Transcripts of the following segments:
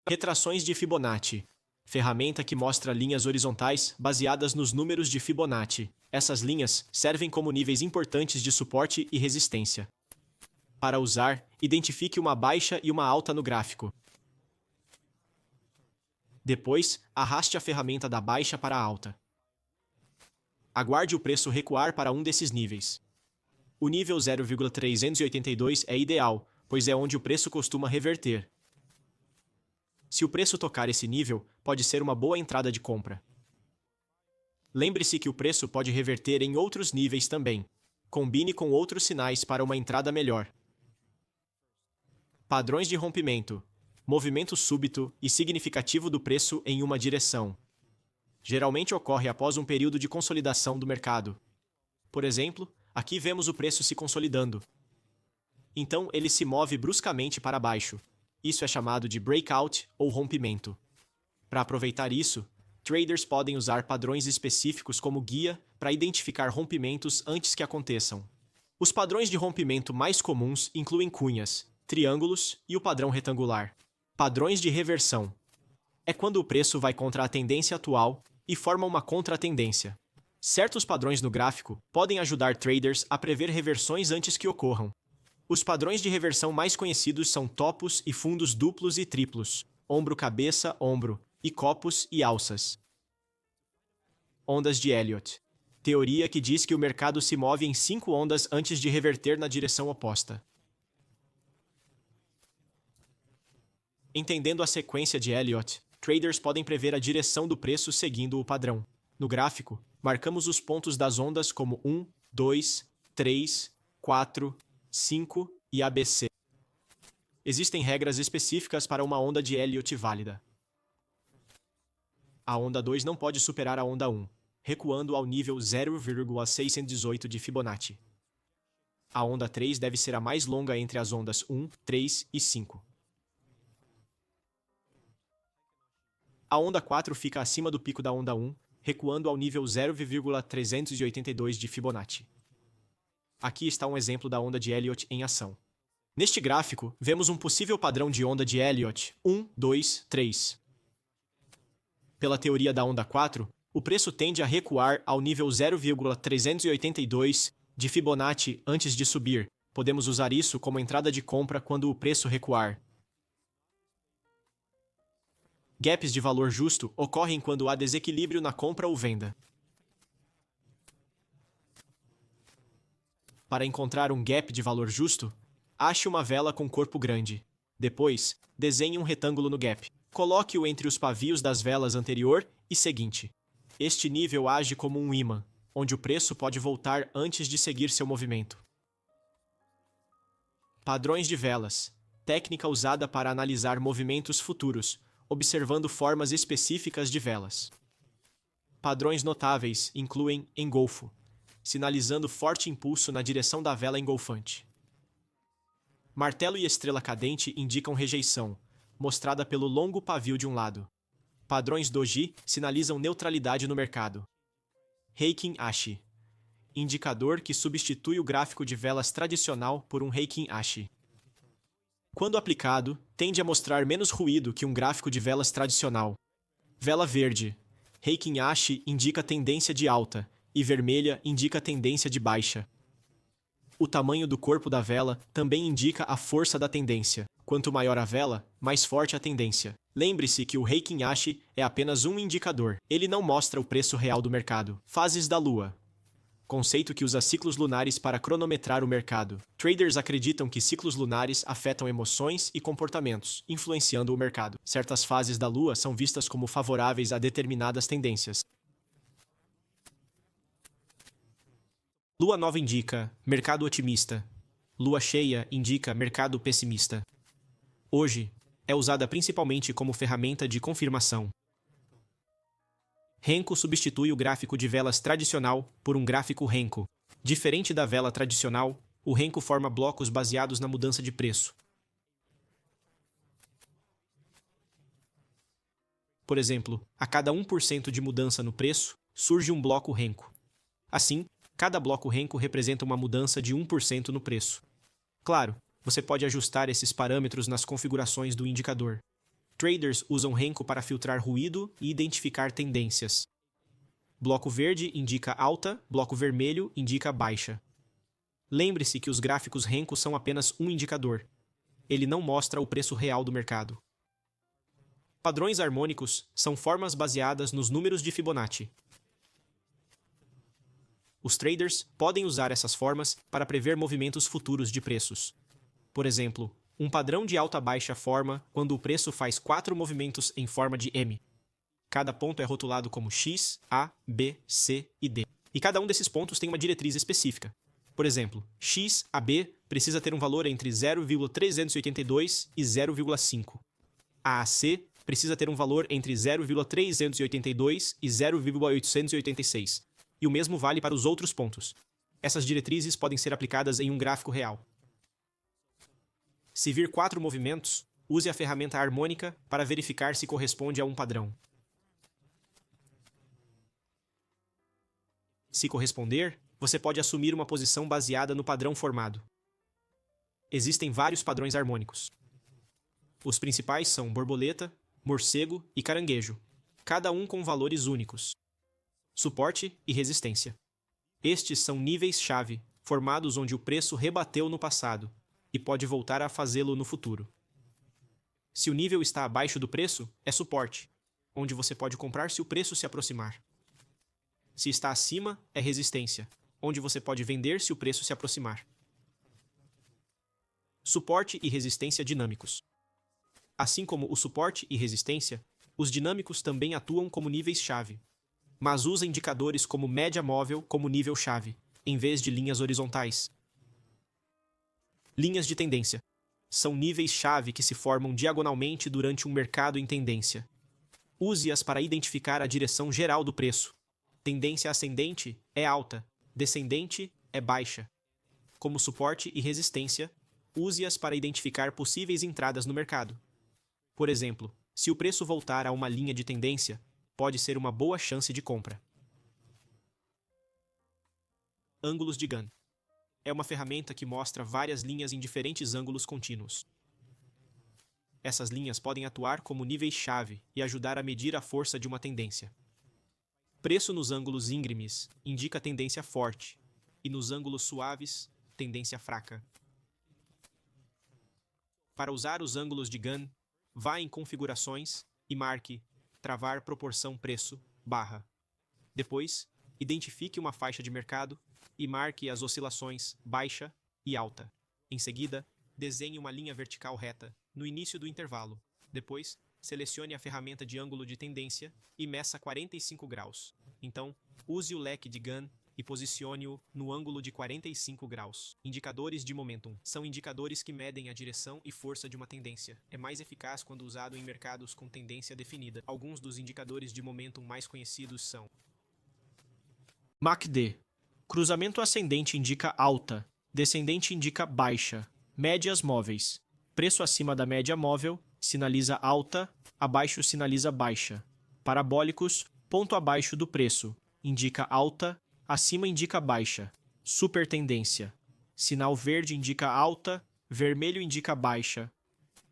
Retrações de Fibonacci. Ferramenta que mostra linhas horizontais baseadas nos números de Fibonacci. Essas linhas servem como níveis importantes de suporte e resistência. Para usar, identifique uma baixa e uma alta no gráfico. Depois, arraste a ferramenta da baixa para a alta. Aguarde o preço recuar para um desses níveis. O nível 0,382 é ideal, pois é onde o preço costuma reverter. Se o preço tocar esse nível, pode ser uma boa entrada de compra. Lembre-se que o preço pode reverter em outros níveis também. Combine com outros sinais para uma entrada melhor. Padrões de rompimento. Movimento súbito e significativo do preço em uma direção. Geralmente ocorre após um período de consolidação do mercado. Por exemplo, aqui vemos o preço se consolidando. Então ele se move bruscamente para baixo. Isso é chamado de breakout ou rompimento. Para aproveitar isso, traders podem usar padrões específicos como guia para identificar rompimentos antes que aconteçam. Os padrões de rompimento mais comuns incluem cunhas, triângulos e o padrão retangular. Padrões de reversão. É quando o preço vai contra a tendência atual e forma uma contratendência. Certos padrões no gráfico podem ajudar traders a prever reversões antes que ocorram. Os padrões de reversão mais conhecidos são topos e fundos duplos e triplos, ombro-cabeça, ombro, e copos e alças. Ondas de Elliott. Teoria que diz que o mercado se move em 5 ondas antes de reverter na direção oposta. Entendendo a sequência de Elliott, traders podem prever a direção do preço seguindo o padrão. No gráfico, marcamos os pontos das ondas como 1, 2, 3, 4, 5 e ABC. Existem regras específicas para uma onda de Elliott válida. A onda 2 não pode superar a onda 1, recuando ao nível 0,618 de Fibonacci. A onda 3 deve ser a mais longa entre as ondas 1, 3 e 5. A onda 4 fica acima do pico da onda 1, recuando ao nível 0,382 de Fibonacci. Aqui está um exemplo da onda de Elliott em ação. Neste gráfico, vemos um possível padrão de onda de Elliott 1, 2, 3. Pela teoria da onda 4, o preço tende a recuar ao nível 0,382 de Fibonacci antes de subir. Podemos usar isso como entrada de compra quando o preço recuar. Gaps de valor justo ocorrem quando há desequilíbrio na compra ou venda. Para encontrar um gap de valor justo, ache uma vela com corpo grande. Depois, desenhe um retângulo no gap. Coloque-o entre os pavios das velas anterior e seguinte. Este nível age como um ímã, onde o preço pode voltar antes de seguir seu movimento. Padrões de velas. Técnica usada para analisar movimentos futuros, observando formas específicas de velas. Padrões notáveis incluem engolfo, sinalizando forte impulso na direção da vela engolfante. Martelo e estrela cadente indicam rejeição, mostrada pelo longo pavio de um lado. Padrões doji sinalizam neutralidade no mercado. Heikin Ashi, indicador que substitui o gráfico de velas tradicional por um Heikin Ashi. Quando aplicado, tende a mostrar menos ruído que um gráfico de velas tradicional. Vela verde. Heikin Ashi indica tendência de alta, e vermelha indica tendência de baixa. O tamanho do corpo da vela também indica a força da tendência. Quanto maior a vela, mais forte a tendência. Lembre-se que o Heikin Ashi é apenas um indicador. Ele não mostra o preço real do mercado. Fases da Lua. Conceito que usa ciclos lunares para cronometrar o mercado. Traders acreditam que ciclos lunares afetam emoções e comportamentos, influenciando o mercado. Certas fases da Lua são vistas como favoráveis a determinadas tendências. Lua nova indica mercado otimista. Lua cheia indica mercado pessimista. Hoje, é usada principalmente como ferramenta de confirmação. Renko substitui o gráfico de velas tradicional por um gráfico Renko. Diferente da vela tradicional, o Renko forma blocos baseados na mudança de preço. Por exemplo, a cada 1% de mudança no preço, surge um bloco Renko. Assim, cada bloco Renko representa uma mudança de 1% no preço. Claro, você pode ajustar esses parâmetros nas configurações do indicador. Traders usam Renko para filtrar ruído e identificar tendências. Bloco verde indica alta, bloco vermelho indica baixa. Lembre-se que os gráficos Renko são apenas um indicador. Ele não mostra o preço real do mercado. Padrões harmônicos são formas baseadas nos números de Fibonacci. Os traders podem usar essas formas para prever movimentos futuros de preços. Por exemplo, um padrão de alta-baixa forma quando o preço faz 4 movimentos em forma de M. Cada ponto é rotulado como X, A, B, C e D. E cada um desses pontos tem uma diretriz específica. Por exemplo, X a B precisa ter um valor entre 0,382 e 0,5. A a C precisa ter um valor entre 0,382 e 0,886. E o mesmo vale para os outros pontos. Essas diretrizes podem ser aplicadas em um gráfico real. Se vir 4 movimentos, use a ferramenta harmônica para verificar se corresponde a um padrão. Se corresponder, você pode assumir uma posição baseada no padrão formado. Existem vários padrões harmônicos. Os principais são borboleta, morcego e caranguejo, cada um com valores únicos. Suporte e resistência. Estes são níveis-chave, formados onde o preço rebateu no passado e pode voltar a fazê-lo no futuro. Se o nível está abaixo do preço, é suporte, onde você pode comprar se o preço se aproximar. Se está acima, é resistência, onde você pode vender se o preço se aproximar. Suporte e resistência dinâmicos. Assim como o suporte e resistência, os dinâmicos também atuam como níveis-chave, mas usa indicadores como média móvel como nível-chave, em vez de linhas horizontais. Linhas de tendência. São níveis-chave que se formam diagonalmente durante um mercado em tendência. Use-as para identificar a direção geral do preço. Tendência ascendente é alta, descendente é baixa. Como suporte e resistência, use-as para identificar possíveis entradas no mercado. Por exemplo, se o preço voltar a uma linha de tendência, pode ser uma boa chance de compra. Ângulos de Gann. É uma ferramenta que mostra várias linhas em diferentes ângulos contínuos. Essas linhas podem atuar como níveis-chave e ajudar a medir a força de uma tendência. Preço nos ângulos íngremes indica tendência forte, e nos ângulos suaves, tendência fraca. Para usar os ângulos de Gann, vá em Configurações e marque Travar proporção preço, barra. Depois, identifique uma faixa de mercado e marque as oscilações baixa e alta. Em seguida, desenhe uma linha vertical reta no início do intervalo. Depois, selecione a ferramenta de ângulo de tendência e meça 45 graus. Então, use o leque de Gann e posicione-o no ângulo de 45 graus. Indicadores de momentum são indicadores que medem a direção e força de uma tendência. É mais eficaz quando usado em mercados com tendência definida. Alguns dos indicadores de momentum mais conhecidos são: MACD. Cruzamento ascendente indica alta, descendente indica baixa. Médias móveis. Preço acima da média móvel sinaliza alta, abaixo sinaliza baixa. Parabólicos, ponto abaixo do preço, indica alta, acima indica baixa. Supertendência. Sinal verde indica alta, vermelho indica baixa.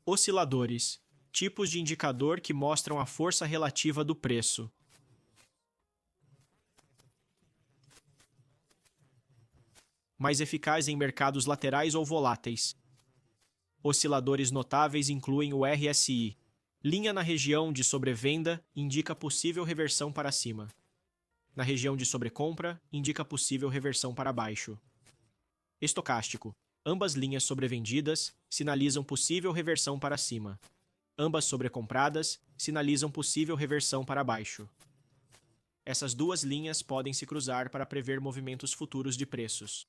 Osciladores. Tipos de indicador que mostram a força relativa do preço. Mais eficaz em mercados laterais ou voláteis. Osciladores notáveis incluem o RSI. Linha na região de sobrevenda indica possível reversão para cima. Na região de sobrecompra, indica possível reversão para baixo. Estocástico. Ambas linhas sobrevendidas sinalizam possível reversão para cima. Ambas sobrecompradas sinalizam possível reversão para baixo. Essas duas linhas podem se cruzar para prever movimentos futuros de preços.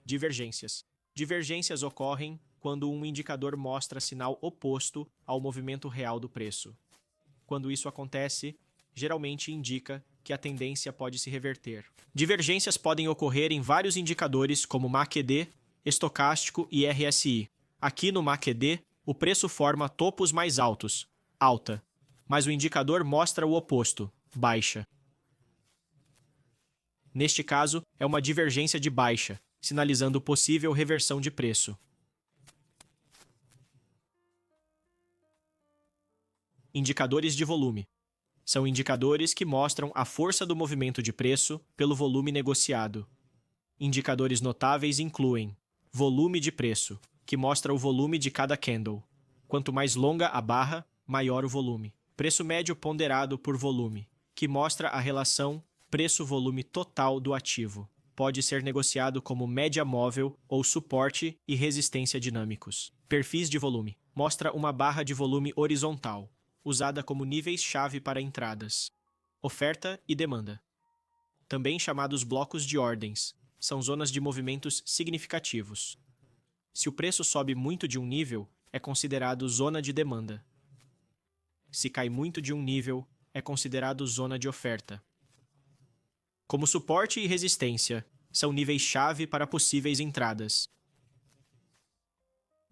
Divergências. Divergências ocorrem quando um indicador mostra sinal oposto ao movimento real do preço. Quando isso acontece, geralmente indica que a tendência pode se reverter. Divergências podem ocorrer em vários indicadores como MACD, estocástico e RSI. Aqui no MACD, o preço forma topos mais altos, alta, mas o indicador mostra o oposto, baixa. Neste caso, é uma divergência de baixa, sinalizando possível reversão de preço. Indicadores de volume. São indicadores que mostram a força do movimento de preço pelo volume negociado. Indicadores notáveis incluem volume de preço, que mostra o volume de cada candle. Quanto mais longa a barra, maior o volume. Preço médio ponderado por volume, que mostra a relação preço-volume total do ativo. Pode ser negociado como média móvel ou suporte e resistência dinâmicos. Perfis de volume. Mostra uma barra de volume horizontal, usada como níveis-chave para entradas. Oferta e demanda. Também chamados blocos de ordens, são zonas de movimentos significativos. Se o preço sobe muito de um nível, é considerado zona de demanda. Se cai muito de um nível, é considerado zona de oferta. Como suporte e resistência, são níveis-chave para possíveis entradas.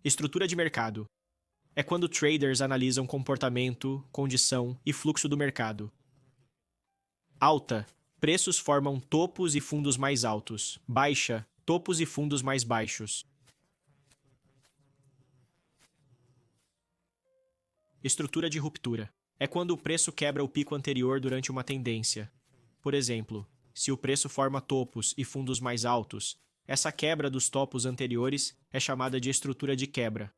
Estrutura de mercado. É quando traders analisam comportamento, condição e fluxo do mercado. Alta. Preços formam topos e fundos mais altos. Baixa. Topos e fundos mais baixos. Estrutura de ruptura. É quando o preço quebra o pico anterior durante uma tendência. Por exemplo, se o preço forma topos e fundos mais altos, essa quebra dos topos anteriores é chamada de estrutura de quebra.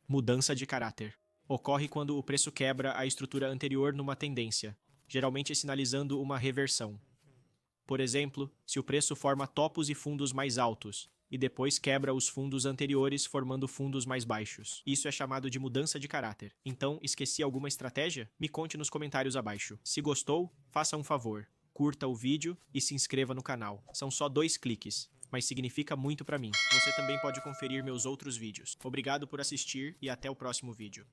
Mudança de caráter. Ocorre quando o preço quebra a estrutura anterior numa tendência, geralmente sinalizando uma reversão. Por exemplo, se o preço forma topos e fundos mais altos, e depois quebra os fundos anteriores formando fundos mais baixos. Isso é chamado de mudança de caráter. Então, esqueci alguma estratégia? Me conte nos comentários abaixo. Se gostou, faça um favor. Curta o vídeo e se inscreva no canal. São só 2 cliques, mas significa muito para mim. Você também pode conferir meus outros vídeos. Obrigado por assistir e até o próximo vídeo.